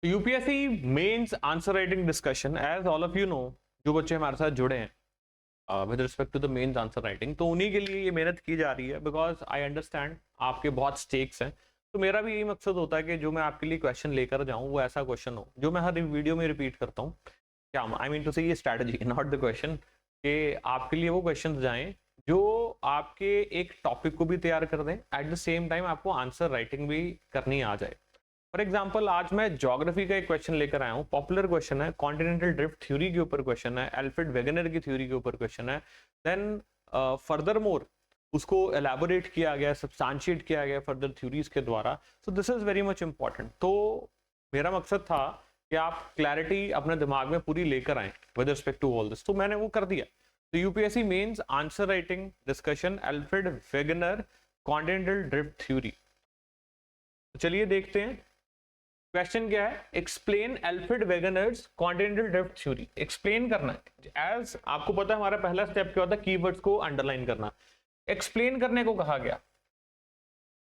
UPSC mains answer writing discussion, as all of you know, जो बच्चे हमारे साथ जुड़े हैं with respect to the mains answer writing, तो उन्हीं के लिए ये मेहनत की जा रही है बिकॉज आई अंडरस्टैंड आपके बहुत स्टेक्स हैं। तो मेरा भी यही मकसद होता है कि जो मैं आपके लिए क्वेश्चन लेकर जाऊं वो ऐसा क्वेश्चन हो जो मैं हर वीडियो में रिपीट करता हूँ। क्या आई मीन टू से ये स्ट्रैटेजी नॉट द क्वेश्चन, कि आपके लिए वो क्वेश्चन जाएं जो आपके एक टॉपिक को भी तैयार कर दें, एट द सेम टाइम आपको आंसर राइटिंग भी करनी आ जाए। फॉर एग्जाम्पल आज मैं ज्योग्राफी का एक क्वेश्चन लेकर आया हूँ, पॉपुलर क्वेश्चन है, कॉन्टिनेंटल ड्रिफ्ट थ्योरी के ऊपर क्वेश्चन है, एल्फ्रेड वेगनर की थ्योरी के ऊपर क्वेश्चन है। देन फर्दर मोर उसको एलैबोरेट किया गया, सब्सटेंशिएट किया गया फर्दर थ्योरीज के द्वारा। So this is very much important. तो मेरा मकसद था कि आप क्लैरिटी अपने दिमाग में पूरी लेकर आए with respect to all this, तो मैंने वो कर दिया। तो UPSC mains answer writing discussion, Alfred Wegener continental drift theory. चलिए देखते हैं क्वेश्चन क्या है। Explain Alfred Wegener's continental drift theory. Explain करना है, एज आपको पता है हमारा पहला स्टेप क्या होता है, कीवर्ड्स को अंडरलाइन करना। एक्सप्लेन करने को कहा गया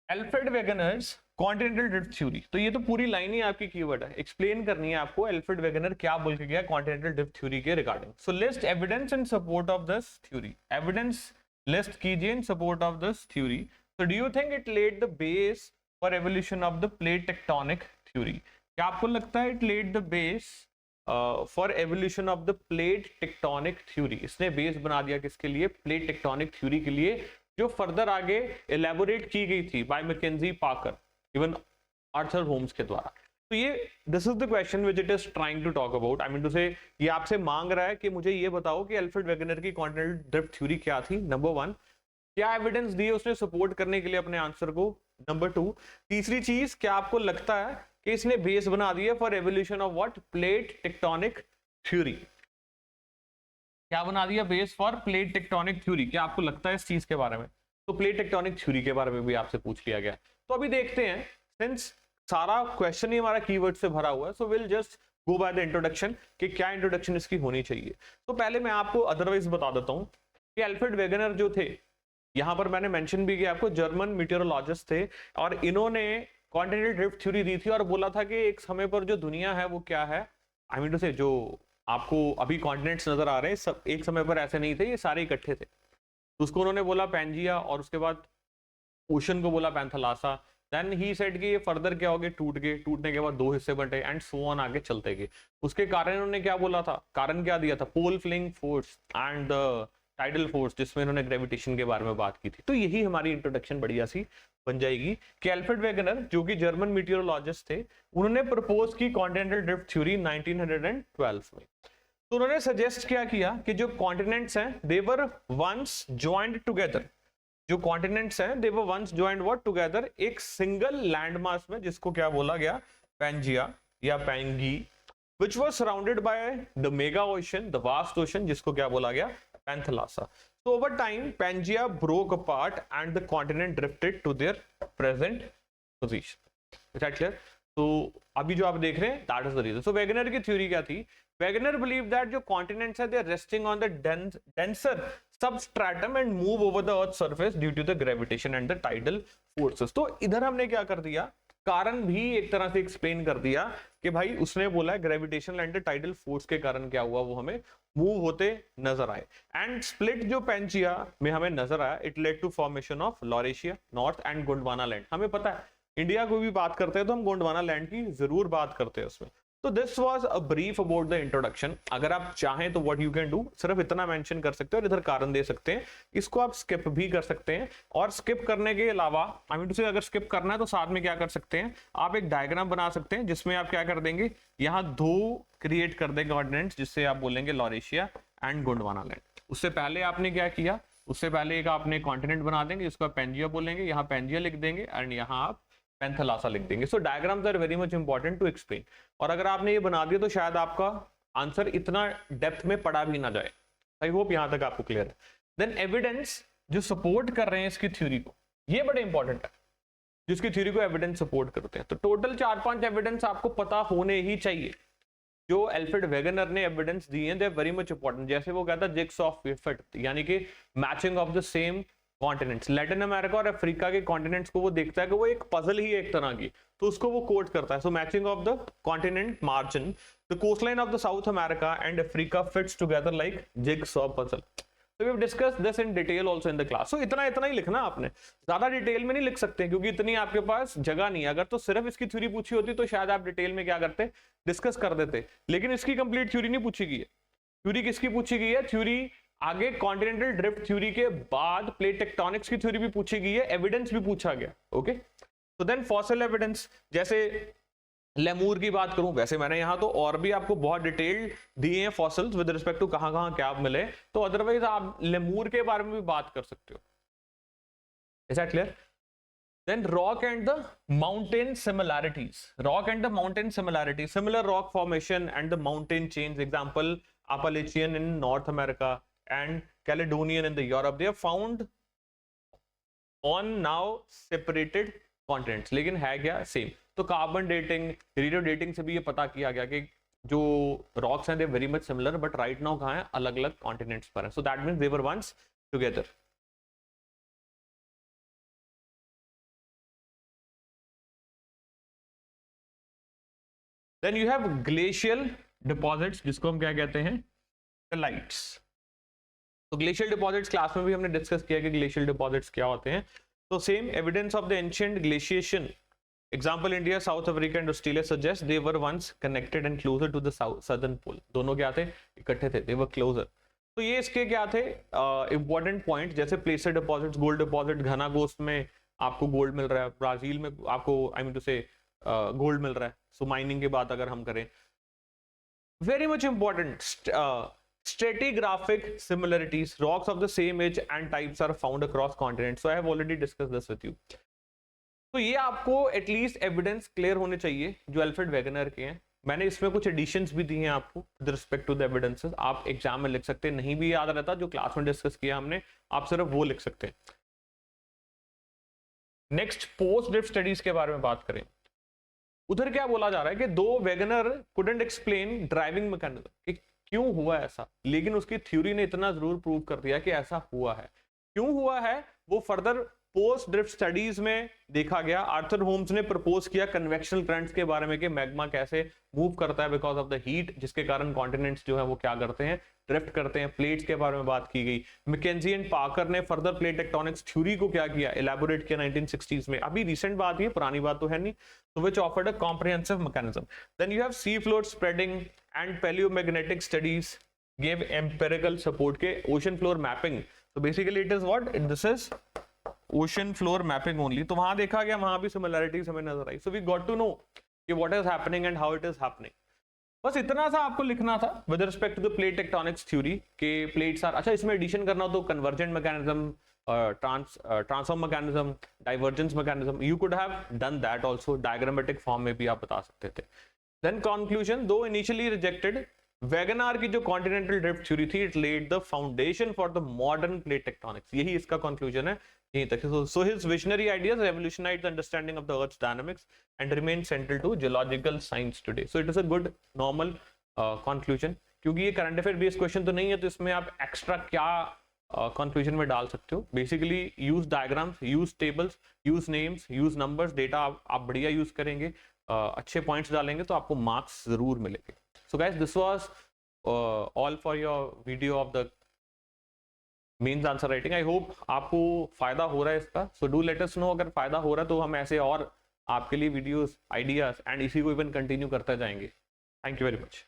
Alfred Wegener's continental drift theory, तो ये तो पूरी लाइन ही आपकी कीवर्ड है। एक्सप्लेन करनी है आपको एल्फ्रेड वेगनर क्या बोल के गया कॉन्टिनेंटल ड्रिफ्ट थ्योरी के regarding. So list evidence in support of this theory. Evidence list कीजिए in support of this theory. So do you think it laid the base for evolution of the plate tectonic theory? क्या आपको लगता है it laid the base for evolution of the plate tectonic theory? इसने base बना दिया किसके लिए? Plate tectonic theory के लिए, जो फर्दर आगे एलैबोरेट की गई थी by Mackenzie Parker, even Arthur Holmes के द्वारा। तो ये this is the question which it is trying to talk about. I mean to say ये आपसे मांग रहा है कि मुझे ये बताओ कि एल्फ्रेड वेगनर की कॉन्टिनेंटल ड्रिफ्ट थ्योरी क्या थी, नंबर वन। क्या एविडेंस दिए उसने सपोर्ट करने के लिए अपने आंसर को, नंबर टू। तीसरी चीज, क्या आपको लगता है कि इसने बेस बना दिया for evolution of what, plate tectonic theory. क्या बना दिया base for plate tectonic theory, क्या आपको लगता है इस चीज के बारे में। तो प्लेट टेक्टोनिक थ्योरी के बारे में भी आपसे पूछ लिया गया। तो अभी देखते हैं, सिंस सारा क्वेश्चन ही हमारा कीवर्ड से भरा हुआ है, so will just go by the introduction कि क्या इंट्रोडक्शन इसकी होनी चाहिए। तो पहले मैं आपको अदरवाइज बता देता हूं कि एल्फ्रेड वेगनर जो थे, यहां पर मैंने मेंशन भी किया आपको, जर्मन मीटेरोलॉजिस्ट थे, और इन्होंने कॉन्टिनेंटल ड्रिफ्ट थ्योरी दी थी और बोला था कि एक समय पर जो दुनिया है वो क्या है, आई मीन टू से जो आपको अभी कॉन्टिनेंट्स नजर आ रहे हैं सब एक समय पर ऐसे नहीं थे, ये सारे इकट्ठे थे। तो उसको उन्होंने बोला पैंजिया, और उसके बाद ओशन को बोला पैंथलासा। देन ही सेड कि ये फर्दर क्या हो गए, टूट गए, टूटने के बाद दो हिस्से बंटे, एंड सो ऑन आगे चलते गए। उसके कारण उन्होंने क्या बोला था, कारण क्या दिया था, pole fleeing force and tidal force, जिसमें इन्होंने ग्रेविटेशन के बारे में बात की थी। तो यही हमारी इंट्रोडक्शन बढ़िया सी बन जाएगी कि एल्फ्रेड वेगनर जो कि जर्मन मीटियोरोलॉजिस्ट थे, उन्होंने प्रपोज की कॉन्टिनेंटल ड्रिफ्ट थ्योरी 1912 में। तो उन्होंने सजेस्ट क्या किया कि जो कॉन्टिनेंट्स हैं they were once joined together, जो कॉन्टिनेंट्स हैं they were once joined what together, एक सिंगल लैंड मास में, जिसको क्या बोला गया, पैंजिया या पैंगी, which was surrounded by the mega ocean, the vast ocean, जिसको क्या बोला गया, Panthalassa. So over time, Pangaea broke apart and the continent drifted to their present position. Is that clear? तो अभी जो आप देख रहे हैं, that is the reason. So Wegener की थ्योरी क्या थी? वेगनर believed that जो continents है, they are resting on the denser substratum and move over the earth's surface due to the gravitation and the tidal forces. तो इधर हमने क्या कर दिया, कारण भी एक तरह से एक्सप्लेन कर दिया कि भाई उसने बोला है ग्रेविटेशनल एंड टाइडल फोर्स के कारण क्या हुआ, वो हमें मूव होते नजर आए। एंड स्प्लिट जो पैंजिया में हमें नजर आया, it led to formation of Laurasia north and Gondwana land. हमें पता है इंडिया को भी बात करते हैं तो हम गोंडवाना लैंड की जरूर बात करते हैं उसमें। तो this was a brief about the introduction. अगर आप चाहें तो व्हाट यू कैन डू, सिर्फ इतना मेंशन कर सकते हैं और इधर कारण दे सकते हैं, इसको आप स्किप भी कर सकते हैं। और स्किप करने के अलावा आई मीन टू से अगर स्किप करना है तो साथ में क्या कर सकते हैं, आप एक डायग्राम बना सकते हैं जिसमें आप क्या कर देंगे, यहाँ दो क्रिएट कर देंगे कोऑर्डिनेट्स, जिससे आप बोलेंगे लॉरेशिया एंड गोंडवाना लैंड। उससे पहले आपने क्या किया, उससे पहले एक आपने कॉन्टिनेंट बना देंगे जिसको आप पैंजिया बोलेंगे, यहाँ पैंजिया लिख देंगे एंड यहाँ आप पैंथलासा लिख देंगे। So diagrams are very much important to explain. और अगर आपने ये बना दिया तो शायद आपका आंसर इतना डेप्थ में पढ़ा भी ना जाए। आई होप यहां तक आपको क्लियर है। देन एविडेंस जो सपोर्ट कर रहे हैं इसकी थ्योरी को, ये बड़े इंपॉर्टेंट है, जिसकी थ्योरी को एविडेंस सपोर्ट करते हैं। तो टोटल 4-5 एविडेंस आपको पता होने ही चाहिए जो एल्फ्रेड वेगनर ने एविडेंस दिए हैं, they are very much important. जैसे वो कहता है जिग्स ऑफ इफेक्ट, यानी कि matching of the same continents, Latin America और अफ्रीका के कॉन्टिनेंट्स को वो देखता है कि वो एक पजल ही है एक तरह की, तो उसको वो कोड करता है. So matching of the continent margin, the coastline of the South America and Africa fits together like jigsaw puzzle. So we have discussed this in detail also in the class. So इतना ही लिखना आपने, ज्यादा detail में नहीं लिख सकते क्योंकि इतनी आपके पास जगह नहीं है. अगर तो सिर्फ इसकी थ्योरी पूछी होती तो शायद आप डिटेल में क्या करते, डिस्कस कर देते, लेकिन इसकी कंप्लीट थ्योरी नहीं पूछी गई है. थ्योरी किसकी पूछी गई है? थ्योरी आगे कॉन्टिनेंटल ड्रिफ्ट थ्योरी के बाद प्लेट टेक्टोनिक्स की थ्योरी भी पूछी गई है, एविडेंस भी पूछा गया. ओके, तो देन फॉसिल एविडेंस, जैसे लेमूर की बात करूं, वैसे मैंने यहां तो और भी आपको बहुत डिटेल दिए हैं फॉसिल्स विद रिस्पेक्ट टू कहां कहां क्या मिले, तो अदरवाइज आप लेमूर के बारे में भी बात कर सकते हो. Is that clear? Then rock and the mountain similarities. Rock and the mountain similarities. Similar rock formation and the mountain chains. Example, Appalachian in North America and Caledonian in the Europe. They are found on now separated continents. लेकिन है क्या? Same. तो carbon dating, radio dating से भी ये पता किया गया कि जो रॉक्स हैं they very much similar, but right now कहाँ हैं? अलग अलग कॉन्टिनेंट्स पर हैं. So that means they were once together. Then you have glacial deposits, जिसको हम क्या कहते हैं? लाइट्स. तो ग्लेशियल डिपॉजिट्स क्लास में भी हमने डिस्कस किया कि ग्लेशियल डिपॉजिट्स क्या होते हैं. तो same evidence of the ancient glaciation. Example, India, South Africa and Australia suggest they were once connected and closer to the southern pole. दोनों क्या थे? इकट्ठे थे. They were closer. तो ये इसके क्या थे इंपॉर्टेंट पॉइंट, जैसे प्लेसर डिपॉजिट्स, गोल्ड डिपॉजिट, घना गोश्त में आपको गोल्ड मिल रहा है, ब्राजील में आपको आई मीन टू से गोल्ड मिल रहा है. सो माइनिंग की बात अगर हम करें, very much important, stratigraphic similarities, rocks of the same age and types are found across continents. So I have already discussed this with you. तो ये आपको एटलीस्ट एविडेंस क्लियर होने चाहिए जो अल्फ्रेड वेगनर के हैं. मैंने इसमें कुछ एडिशंस भी दिए हैं आपको with respect to the evidences. आप एग्जाम में लिख सकते हैं, नहीं भी याद रहता जो क्लास में डिस्कस किया हमने, आप सिर्फ वो लिख सकते हैं. नेक्स्ट, पोस्ट ड्रिफ्ट स्टडीज के बारे में बात करें. उधर क्या बोला जा रहा है कि though Wegener couldn't explain driving mechanism कि क्यों हुआ ऐसा, लेकिन उसकी थ्योरी ने इतना जरूर प्रूव कर दिया कि ऐसा हुआ है. क्यों हुआ है वो फर्दर पोस्ट ड्रिफ्ट स्टडीज में देखा गया. आर्थर होम्स ने प्रपोज किया कन्वेक्शनल करंट्स के बारे में कि मैग्मा कैसे मूव करता है बिकॉज ऑफ द हीट, जिसके कारण कॉन्टिनेंट्स जो है वो क्या करते हैं? ड्रिफ्ट करते हैं. प्लेट्स के बारे में बात की गई. मैकेंजी एंड पार्कर ने फर्दर प्लेट टेक्टोनिक्स थ्योरी को क्या किया? इलैबोरेट किया 1960s में. अभी रिसेंट बात है, पुरानी बात तो है नहीं. तो which offered a comprehensive mechanism. Then you have sea floor spreading and palaeomagnetic studies give empirical support के ओशन फ्लोर मैपिंग. तो basically it is what? This is ocean floor mapping only. तो वहां देखा गया, वहां भी सिमिलैरिटीज हमें नजर आई. So we got to know कि what is happening and how it is happening. बस इतना सा आपको लिखना था with respect to the plate tectonics theory के प्लेट्स आर. अच्छा, इसमें एडिशन करना हो तो convergent mechanism, transform mechanism, divergence mechanism, you could have done that also. Diagrammatic form में भी आप बता सकते थे. Then conclusion, though initially rejected, Wegener की जो कॉन्टिनेंटल ड्रिफ्ट थ्योरी थी, it led the foundation for the modern plate tectonics. यही इसका कंक्लूजन है यहीं तक. So his visionary ideas revolutionized the understanding of the Earth's dynamics and remain central to geological science today. So it is a good normal conclusion. क्योंकि ये current affair based question तो नहीं है, तो इसमें आप एक्स्ट्रा क्या कंक्लूजन में डाल सकते हो? Basically use diagrams, use tables, use names, use numbers. Data आप बढ़िया यूज करेंगे, अच्छे पॉइंट्स डालेंगे तो आपको मार्क्स जरूर मिलेंगे. So guys, this was all for your video of the mains answer writing. I hope आपको फायदा हो रहा है इसका. So do let us know अगर फायदा हो रहा है, तो हम ऐसे और आपके लिए वीडियोस, आइडियाज एंड इसी को इवन कंटिन्यू करते जाएंगे. Thank you very much.